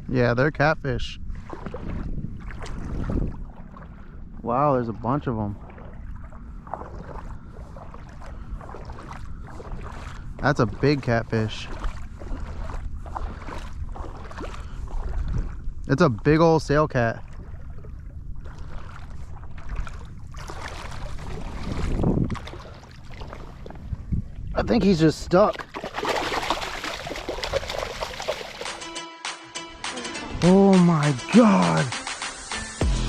Yeah, they're catfish. Wow, there's a bunch of them. That's a big catfish. It's a big old sail cat. I think he's just stuck. Oh my God.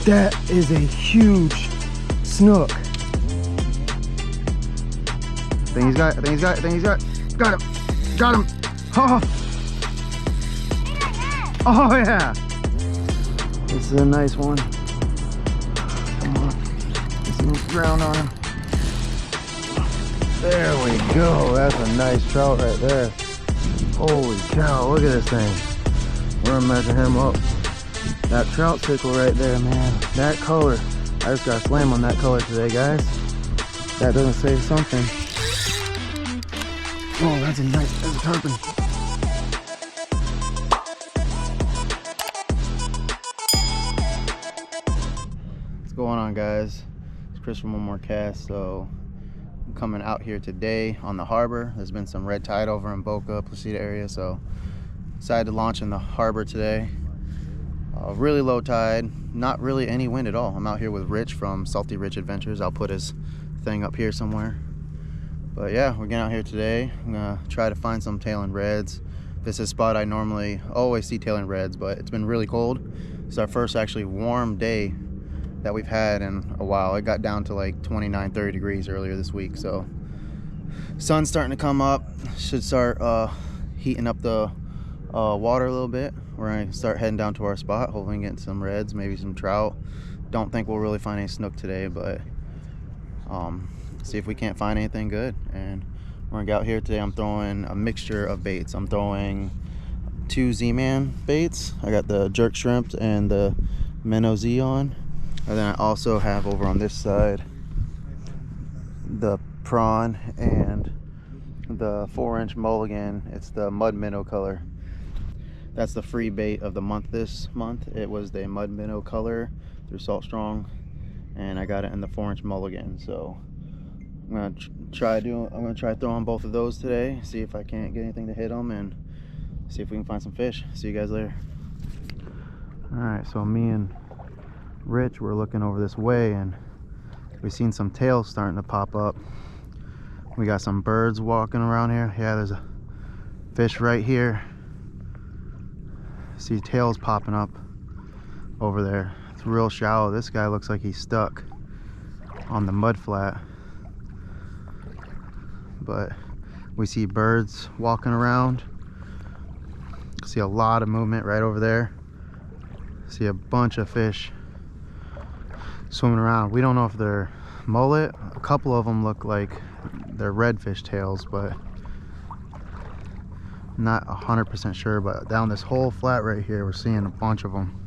That is a huge snook. I think he's got it. Got him. Got him. Oh. Oh yeah. This is a nice one. Come on. Let's move ground on him. There we go. That's a nice trout right there. Holy cow, look at this thing. We're gonna measure him up. That trout tickle right there, man. That color. I just got slammed on that color today, guys. That doesn't say something. Oh, that's a tarpon. What's going on, guys? It's Chris from One More Cast. So I'm coming out here today on the harbor. There's been some red tide over in Boca, Placida area, so decided to launch in the harbor today. Really low tide, not really any wind at all. I'm out here with Rich from Salty Rich Adventures. I'll put his thing up here somewhere. But yeah, we're getting out here today. I'm gonna try to find some tailend reds. This is a spot I normally always see tailend reds, but it's been really cold. It's our first actually warm day that we've had in a while. It got down to like 29, 30 degrees earlier this week. So sun's starting to come up. Should start heating up the water a little bit. We're gonna start heading down to our spot, hoping getting some reds, maybe some trout. Don't think we'll really find any snook today, but see if we can't find anything good. And we're gonna get out here today. I'm throwing a mixture of baits. I'm throwing 2 Z-Man baits. I got the jerk shrimp and the minnow Z on, and then I also have over on this side the prawn and the 4-inch mulligan. It's the mud minnow color. That's the free bait of the month this month. It was the mud minnow color through Salt Strong, and I got it in the 4-inch mulligan. So I'm gonna try throwing both of those today, see if I can't get anything to hit them, and see if we can find some fish. See you guys later. All right, so me and Rich were looking over this way, and we've seen some tails starting to pop up. We got some birds walking around here. Yeah, there's a fish right here. See tails popping up over there. It's real shallow. This guy looks like he's stuck on the mud flat, but we see birds walking around. See a lot of movement right over there. See a bunch of fish swimming around. We don't know if they're mullet. A couple of them look like they're redfish tails, but not 100% sure. But down this whole flat right here, we're seeing a bunch of them.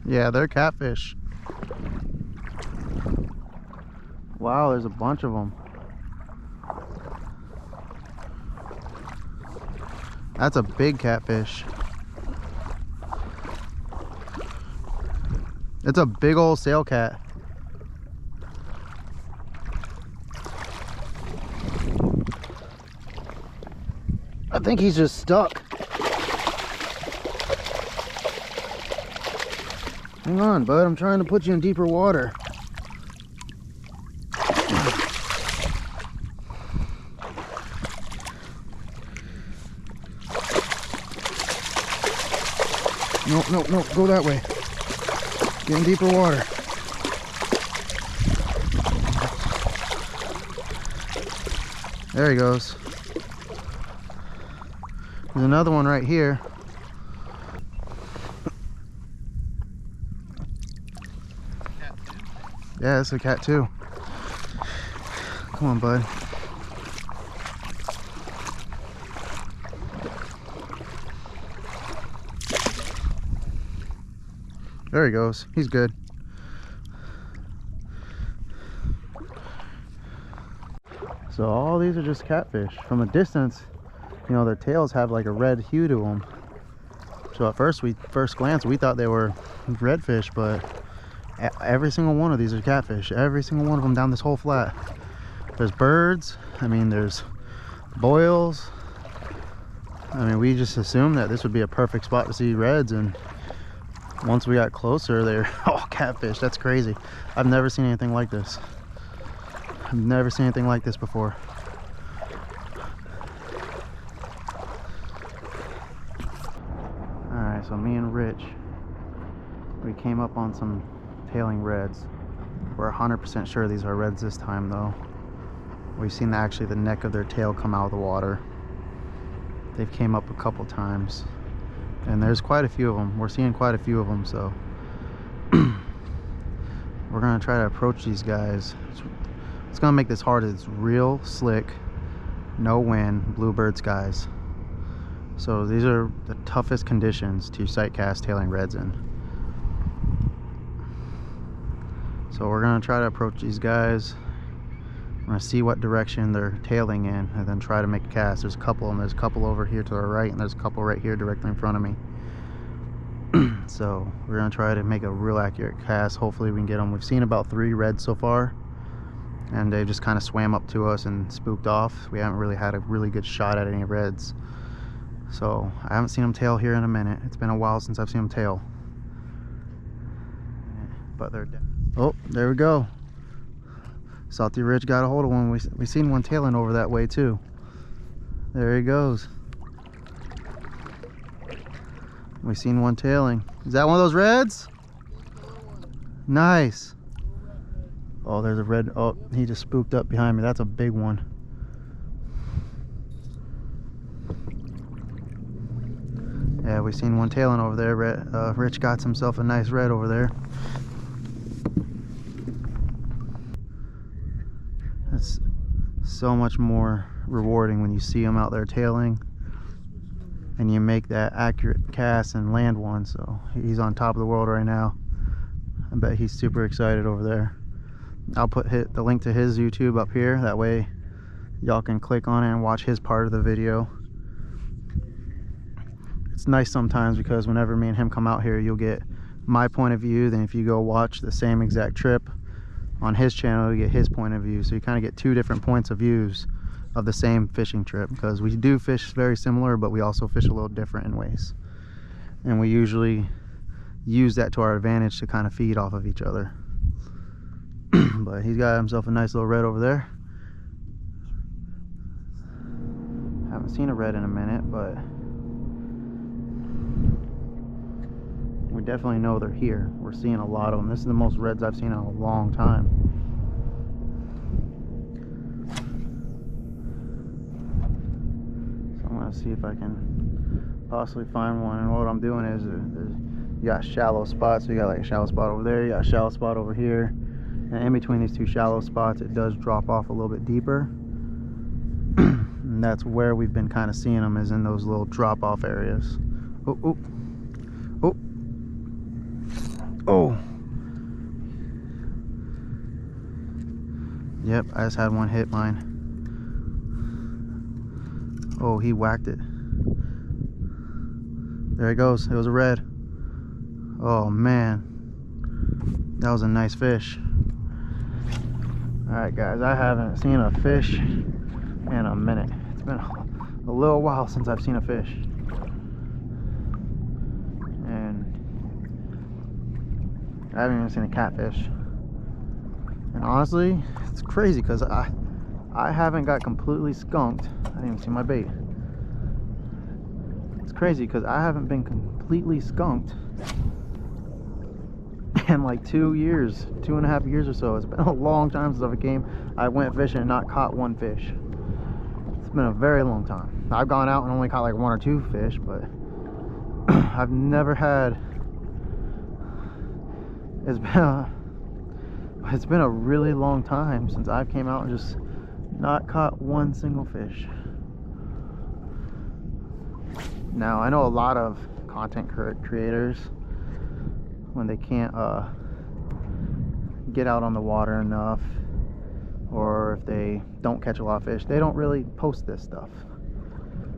Yeah, they're catfish. Wow, there's a bunch of them. That's a big catfish. It's a big old sail cat. I think he's just stuck. Hang on, bud. I'm trying to put you in deeper water. No, go that way. Get in deeper water. There he goes. There's another one right here. Yeah, it's a cat too. Come on, bud. There he goes. He's good. So all these are just catfish. From a distance, you know, their tails have like a red hue to them. So at first glance we thought they were redfish, but every single one of these are catfish. Every single one of them down this whole flat. There's birds, I mean there's boils. I mean, we just assumed that this would be a perfect spot to see reds, and once we got closer, they're all catfish. That's crazy. I've never seen anything like this. I've never seen anything like this before. Alright, so me and Rich, we came up on some tailing reds. We're 100% sure these are reds this time though. We've seen actually the neck of their tail come out of the water. They've came up a couple times, and there's quite a few of them. We're seeing quite a few of them, so we're gonna try to approach these guys. It's gonna make this hard. It's real slick, no wind, bluebird skies. So these are the toughest conditions to sight cast tailing reds in. So we're gonna try to approach these guys. We're gonna see what direction they're tailing in, and then try to make a cast. There's a couple of them. There's a couple over here to the right, and there's a couple right here directly in front of me. So we're gonna try to make a real accurate cast. Hopefully we can get them. We've seen about 3 reds so far, and they just kind of swam up to us and spooked off. We haven't really had a really good shot at any reds. So I haven't seen them tail here in a minute. It's been a while since I've seen them tail. But they're dead. Oh, there we go. Salty Ridge got a hold of one. We seen one tailing over that way too. There he goes. We seen one tailing. Is that one of those reds? Nice. Oh, there's a red. Oh, he just spooked up behind me. That's a big one. Yeah, we seen one tailing over there. Rich got himself a nice red over there. It's so much more rewarding when you see them out there tailing and you make that accurate cast and land one. So he's on top of the world right now. I bet he's super excited over there. I'll put the link to his YouTube up here. That way y'all can click on it and watch his part of the video. It's nice sometimes because whenever me and him come out here, you'll get my point of view. Then if you go watch the same exact trip on his channel, you get his point of view. So you kind of get 2 different points of views of the same fishing trip, because we do fish very similar, but we also fish a little different in ways. And we usually use that to our advantage to kind of feed off of each other. But he's got himself a nice little red over there. Haven't seen a red in a minute, but we definitely know they're here. We're seeing a lot of them. This is the most reds I've seen in a long time. So I'm gonna see if I can possibly find one. And what I'm doing is you got shallow spots. So you got like a shallow spot over there, you got a shallow spot over here, and in between these 2 shallow spots it does drop off a little bit deeper. And that's where we've been kind of seeing them, is in those little drop off areas. Oh, oh, oh. Oh, yep, I just had one hit mine. Oh, he whacked it. There he goes. It was a red. Oh man, that was a nice fish. Alright guys, I haven't seen a fish in a minute. It's been a little while since I've seen a fish. I haven't even seen a catfish. And honestly, it's crazy because I haven't got completely skunked. I didn't even see my bait. It's crazy because I haven't been completely skunked in like 2 years, 2.5 years or so. It's been a long time since I went fishing and not caught one fish. It's been a very long time. I've gone out and only caught like 1 or 2 fish, but I've never had. It's been a really long time since I've came out and just not caught one single fish. Now I know a lot of content creators, when they can't get out on the water enough, or if they don't catch a lot of fish, they don't really post this stuff.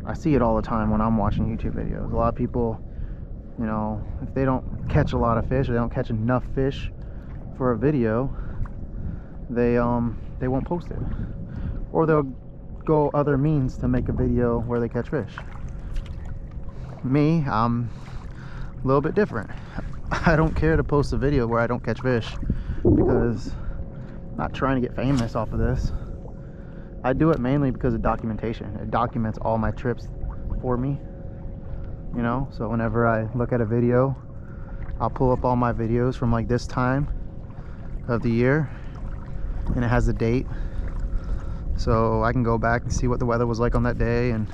I see it all the time when I'm watching YouTube videos. A lot of people, you know, if they don't catch a lot of fish or they don't catch enough fish for a video, they won't post it, or they'll go other means to make a video where they catch fish. Me, I'm a little bit different. I don't care to post a video where I don't catch fish, because I'm not trying to get famous off of this. I do it mainly because of documentation. It documents all my trips for me, you know. So whenever I look at a video, I'll pull up all my videos from like this time of the year, and it has the date, so I can go back and see what the weather was like on that day, and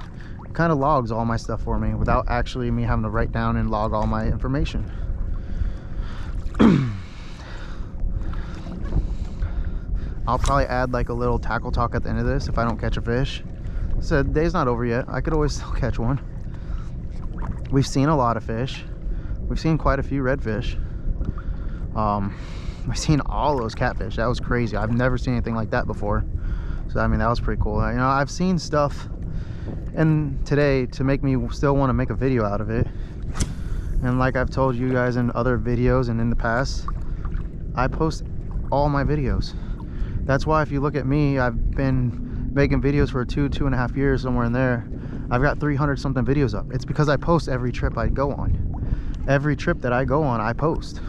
it kind of logs all my stuff for me without actually me having to write down and log all my information. I'll probably add like a little tackle talk at the end of this if I don't catch a fish. So the day's not over yet. I could always still catch one. We've seen a lot of fish. We've seen quite a few redfish. We've seen all those catfish. That was crazy. I've never seen anything like that before. So I mean, that was pretty cool. You know, I've seen stuff and today to make me still want to make a video out of it. And like I've told you guys in other videos and in the past, I post all my videos. That's why if you look at me, I've been making videos for 2.5 years, somewhere in there. I've got 300 something videos up. It's because I post every trip I go on. Every trip that I go on, I post.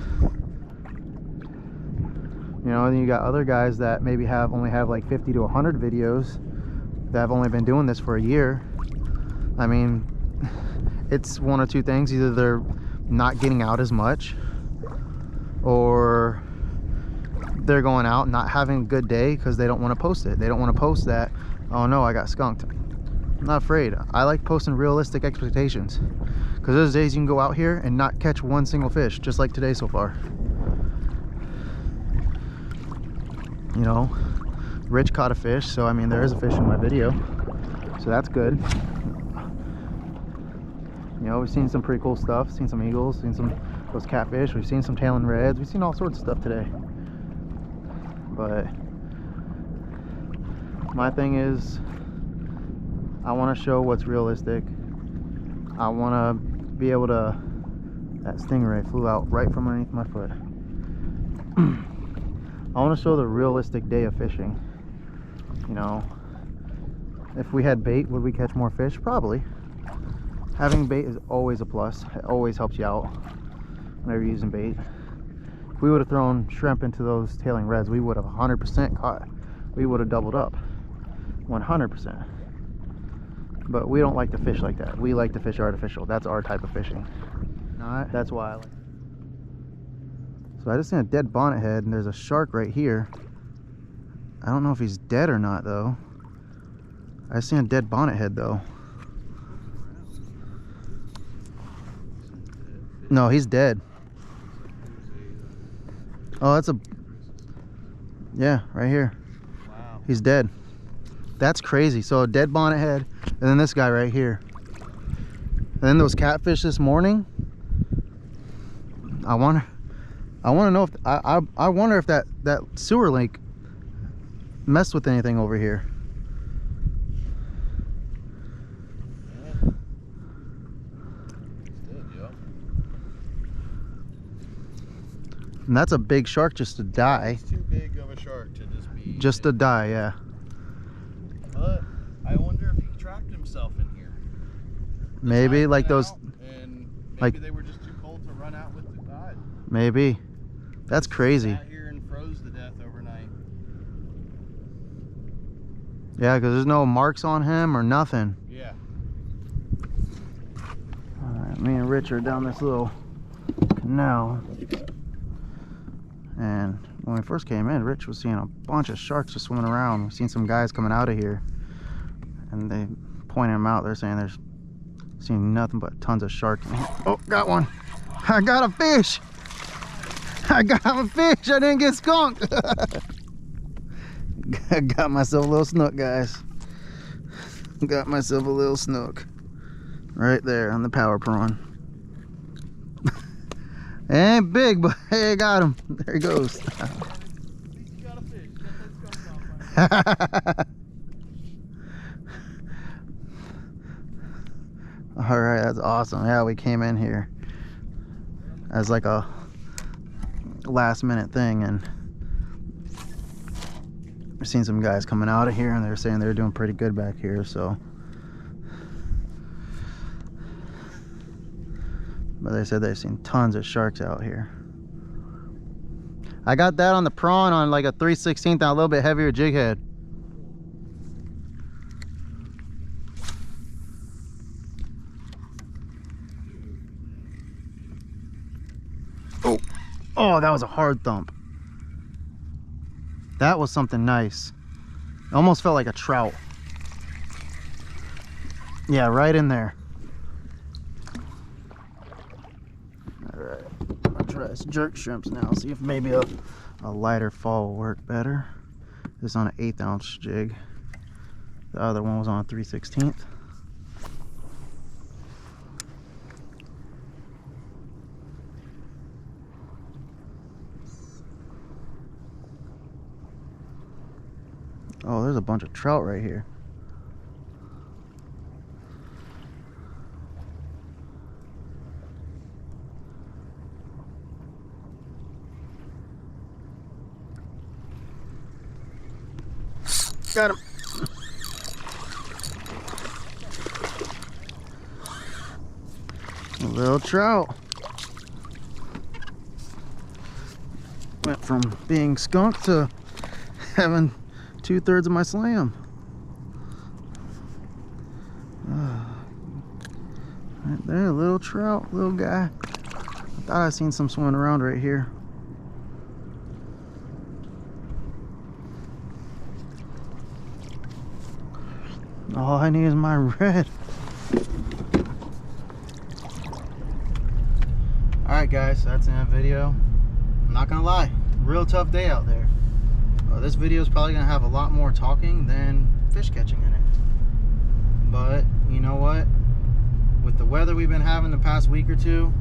You know, and then you got other guys that maybe only have like 50 to 100 videos that have only been doing this for a year. I mean, it's one or two things. Either they're not getting out as much, or they're going out and not having a good day because they don't want to post it. They don't want to post that, oh no, I got skunked. I'm not afraid. I like posting realistic expectations, because there's days you can go out here and not catch one single fish, just like today so far. You know, Rich caught a fish, so I mean, there is a fish in my video, so that's good. You know, we've seen some pretty cool stuff. Seen some eagles, seen some those catfish, we've seen some tail and reds, we've seen all sorts of stuff today. But my thing is, I want to show what's realistic. I want to be able to, that stingray flew out right from underneath my foot. I want to show the realistic day of fishing. You know, if we had bait, would we catch more fish? Probably. Having bait is always a plus. It always helps you out whenever you're using bait. If we would have thrown shrimp into those tailing reds, we would have 100% caught. We would have doubled up 100%. But we don't like to fish like that. We like to fish artificial. That's our type of fishing. That's why I like. So I just seen a dead bonnet head, and there's a shark right here. I don't know if he's dead or not though. I seen a dead bonnet head though. No, he's dead. Oh, that's a, yeah, right here. Wow. He's dead. That's crazy. So a dead bonnet head, and then this guy right here. And then those catfish this morning. I want to know if I wonder if that sewer lake messed with anything over here. And that's a big shark just to die. It's too big of a shark to just be... Just to die, yeah. But I wonder if he trapped himself in here. Maybe, like those... And maybe like, they were just too cold to run out with the tide. Maybe. That's crazy. Sat here and froze to death overnight. Yeah, because there's no marks on him or nothing. Yeah. Alright, me and Rich are down this little canal. And when we first came in, Rich was seeing a bunch of sharks just swimming around. We've seen some guys coming out of here, and they pointed them out. They're saying there's seen nothing but tons of sharks. Oh, got one. I got a fish. I got a fish. I didn't get skunked. I got myself a little snook, guys. Got myself a little snook right there on the power prawn. Ain't big, but hey, I got him. There he goes. At least you got a fish. Get that skunk off. That's awesome. Yeah, we came in here as like a last minute thing, and I've seen some guys coming out of here and they're saying they're doing pretty good back here, so. But they said they've seen tons of sharks out here. I got that on the prawn on like a 3/16 on a little bit heavier jig head. Oh, that was a hard thump. That was something nice. It almost felt like a trout. Yeah, right in there. All right, I'll try this jerk shrimps now. See if maybe a lighter fall will work better. This is on an 1/8 ounce jig. The other one was on a 3/16. Oh, there's a bunch of trout right here. Got him. A little trout. Went from being skunked to having 2/3 of my slam. Right there, a little trout, little guy. I thought I seen some swimming around right here. All I need is my red. Alright guys, so that's the end of the video. I'm not gonna lie, real tough day out there. This video is probably gonna have a lot more talking than fish catching in it. But you know what? With the weather we've been having the past week or two,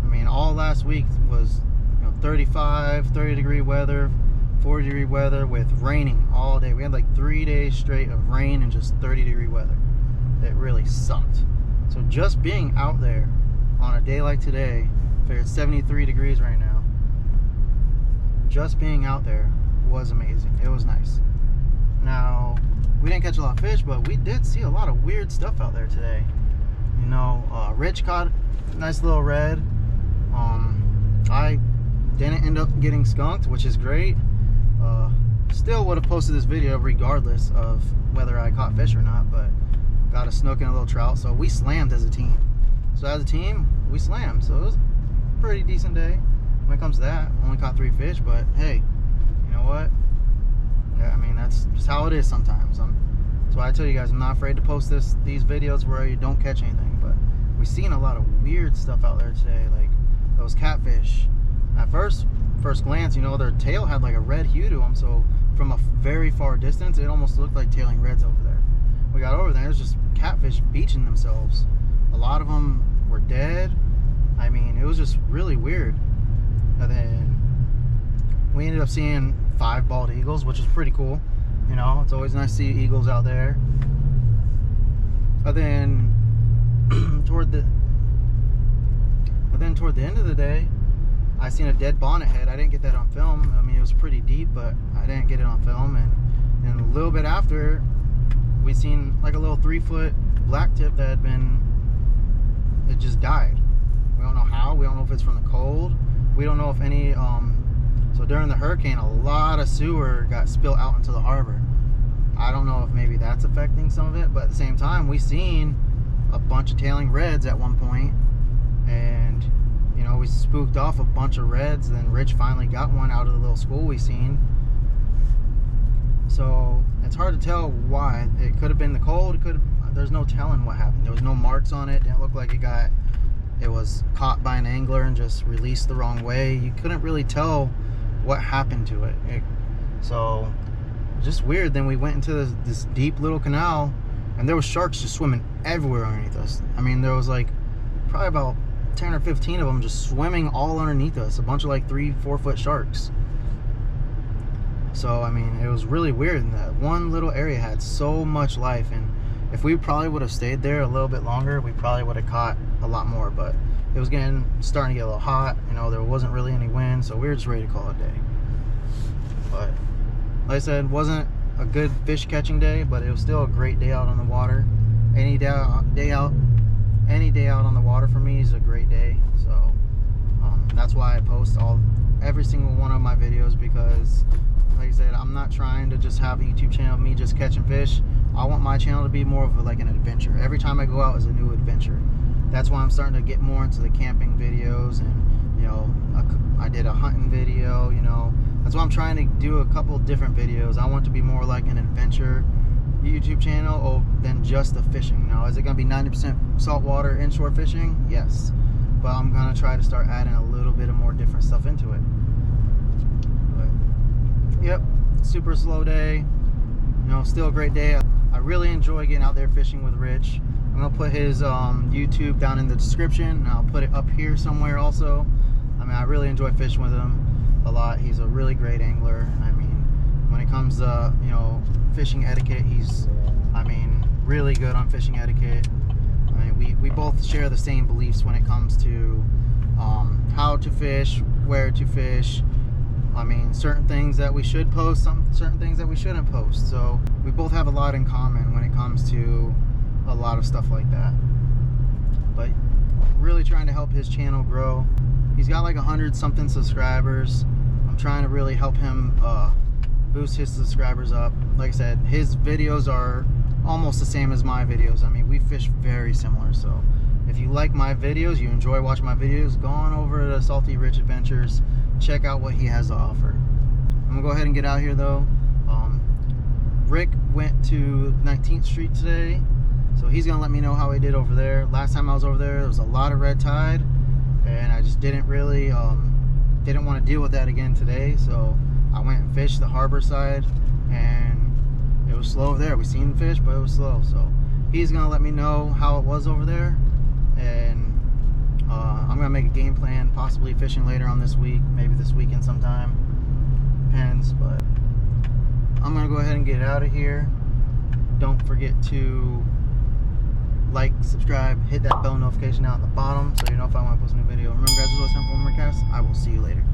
I mean, all last week was 35, 30 degree weather, 40 degree weather with raining all day. We had like 3 days straight of rain and just 30 degree weather. It really sucked. So just being out there on a day like today, figure it's 73 degrees right now, just being out there was amazing. It was nice. Now, we didn't catch a lot of fish, but we did see a lot of weird stuff out there today. You know, Rich caught a nice little red. I didn't end up getting skunked, which is great. Still would have posted this video regardless of whether I caught fish or not, but got a snook and a little trout, so we slammed as a team. So as a team, we slammed, so it was a pretty decent day. When it comes to that, only caught 3 fish, but hey, you know what? Yeah, I mean, that's just how it is sometimes. That's why I tell you guys, I'm not afraid to post these videos where you don't catch anything, but we've seen a lot of weird stuff out there today, like those catfish. At first glance, you know, their tail had like a red hue to them, so from a very far distance, it almost looked like tailing reds over there. We got over there, it was just catfish beaching themselves. A lot of them were dead. I mean, it was just really weird. And then we ended up seeing 5 bald eagles, which was pretty cool. You know, it's always nice to see eagles out there. But then toward the end of the day, I seen a dead bonnet head. I didn't get that on film. I mean, it was pretty deep, but I didn't get it on film. And a little bit after, we seen like a little 3-foot black tip that it just died. We don't know how. We don't know if it's from the cold. We don't know if any, so during the hurricane, a lot of sewer got spilled out into the harbor. I don't know if maybe that's affecting some of it, but at the same time, we seen a bunch of tailing reds at one point, and you know, we spooked off a bunch of reds. Then Rich finally got one out of the little school we seen. So it's hard to tell why. It could have been the cold. There's no telling what happened. There was no marks on it. Didn't look like it was caught by an angler and just released the wrong way. You couldn't really tell what happened to it. So just weird. Then we went into this deep little canal, and there was sharks just swimming everywhere underneath us. I mean, there was like probably about 10 or 15 of them just swimming all underneath us. A bunch of like 3-4 foot sharks. So I mean, it was really weird. And that one little area had so much life, and If we probably would have stayed there a little bit longer, we probably would have caught a lot more, but it was starting to get a little hot. You know, there wasn't really any wind, so we were just ready to call it a day. But like I said, wasn't a good fish catching day, but it was still a great day out on the water. Any day out on the water for me is a great day. So that's why I post every single one of my videos, because like I said, I'm not trying to just have a YouTube channel of me just catching fish. I want my channel to be more of like an adventure. Every time I go out is a new adventure. That's why I'm starting to get more into the camping videos, and you know, I did a hunting video. You know, that's why I'm trying to do a couple different videos. I want to be more like an adventure YouTube channel than just the fishing. Now, is it going to be 90% saltwater inshore fishing? Yes, but I'm going to try to start adding a little bit of more different stuff into it. But yep, super slow day. You know, still a great day. I really enjoy getting out there fishing with Rich. I'm gonna put his YouTube down in the description, and I'll put it up here somewhere also. I mean, I really enjoy fishing with him a lot. He's a really great angler. I mean, when it comes to, you know, fishing etiquette, he's, I mean, really good on fishing etiquette. I mean, we both share the same beliefs when it comes to how to fish, where to fish. I mean, certain things that we should post, certain things that we shouldn't post. So we both have a lot in common when it comes to a lot of stuff like that. But really trying to help his channel grow. He's got like 100-something subscribers. I'm trying to really help him boost his subscribers up. Like I said, his videos are almost the same as my videos. I mean, we fish very similar. So if you like my videos, you enjoy watching my videos, go on over to Salty Rich Adventures. Check out what he has to offer. I'm gonna go ahead and get out here though. Rick went to 19th Street today, so he's gonna let me know how he did over there. Last time I was over there was a lot of red tide, and I just didn't really didn't want to deal with that again today. So I went and fished the harbor side, and it was slow over there. We seen fish, but it was slow. So he's gonna let me know how it was over there, and I'm gonna make a game plan, possibly fishing later on this week, maybe this weekend sometime, depends. But I'm gonna go ahead and get out of here. Don't forget to like, subscribe, hit that bell notification down at the bottom so you know if I want to post a new video. Remember guys, this was Simple Cast. I will see you later.